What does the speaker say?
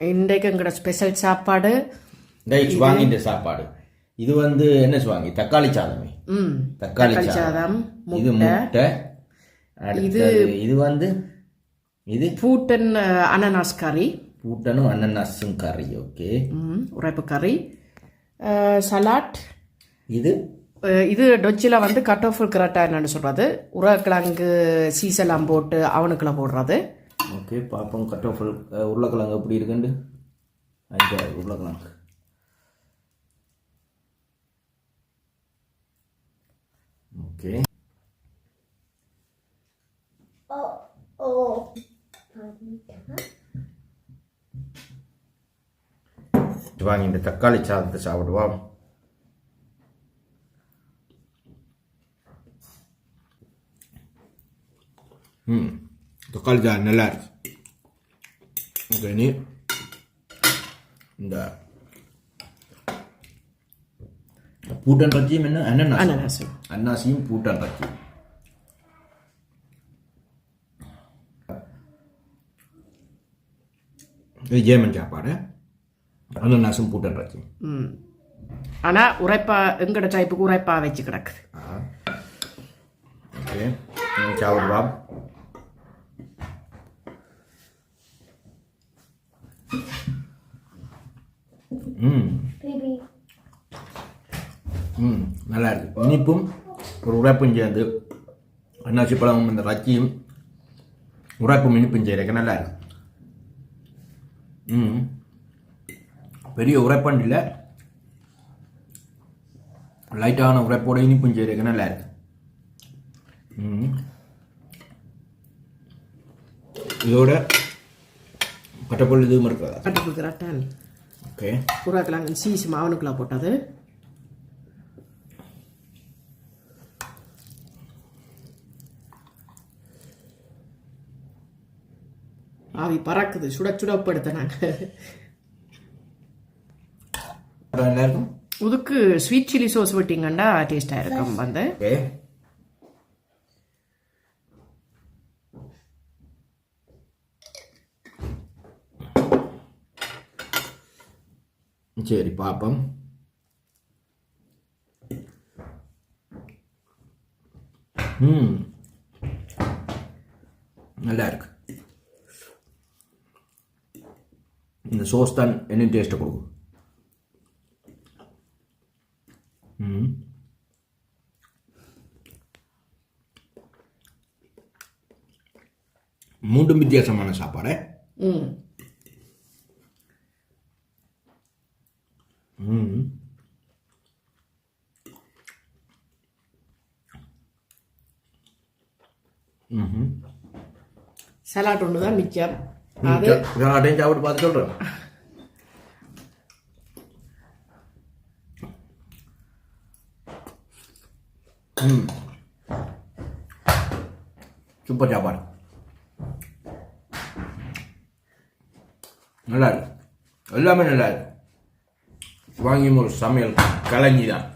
இன்றைக்கு எங்களோட ஸ்பெஷல் சாப்பாடு வாங்கிட்ட சாப்பாடு. இது என்ன சுவாங்கி தக்காளி சாதமே. தக்காளி சாதம், இது முட்டை, இது இது பூட்டன் அனனாஸ் கறி, பூட்டனும் அனனாஸும் கறி. ஓகே, உரைப்பு கறி, சலாட். இது இது டொச்சில் கட்டோஃபுல் கரெக்டாக என்னென்னு சொல்கிறது, உருளைக்கிழங்கு சீசெல்லாம் போட்டு அவனுக்குள்ள போடுறது. ஓகே, பார்ப்போம் கட்டோஃபுல் உருளைக்கிழங்கு எப்படி இருக்குண்டு. உருளைக்கிழங்கு ஓகே. வாங்க இந்த தக்காளி சாதத்தை சாப்பிடுவோம். தக்காளி சாதம் நல்லா இருக்கு. ஓகே, நீ இந்த பூட்டன் பச்சியும் என்ன அன்னாசியும் பூட்டன் பச்சி. இது ஜேமன் சாப்பாடு, அன்னாசும் பூட்டன் பச்சி. ஆனால் உரைப்பா எங்கட டைப்புக்கு உரைப்பா வச்சு கிடக்குது. ஓகே, சாப்பிடுவா. நல்லா இருக்கு. இனிப்பும் ஒரு உரைப்பும் சேர்ந்து அன்னாசி பழமும் இந்த ரச்சியும் உரைப்பும் இனிப்பும் செய்யறதுக்கு நல்லா இருக்கு. பெரிய உரைப்பண்டு இல்லை, லைட்டான உரைப்போட இனிப்பும் செய்யறதுக்கு நல்லா இருக்கு. இதோட கட்டப்பொல் இதுவும் இருக்கிறதா? கட்டப்பொல் கரெக்டாக. ஓகே, உருளைக்கிழங்கு சீஸ் மாவனுக்குள்ள போட்டது. ஆவி பறக்குது, சுட சுட படுத்தினாங்க. இதுக்கு ஸ்வீட் சில்லி சோஸ் விட்டீங்கன்னா டேஸ்டாக இருக்கும். சரி பாப்போம். நல்லா இருக்கு. இந்த சோஸ் தான் என்ன டேஸ்ட்டை கொடுக்கும். மூன்றும் வித்தியாசமான சாப்பாடு. சலாட் ஒன்று தான் மிச்சம். அதையும் சாப்பிட்டு பார்த்து சொல்கிறேன். சூப்பர் சாப்பாடு, நல்லா இருக்கு. எல்லாமே நல்லா இருக்கு. வாங்கி ஒரு சமையல் கலைஞி தான்.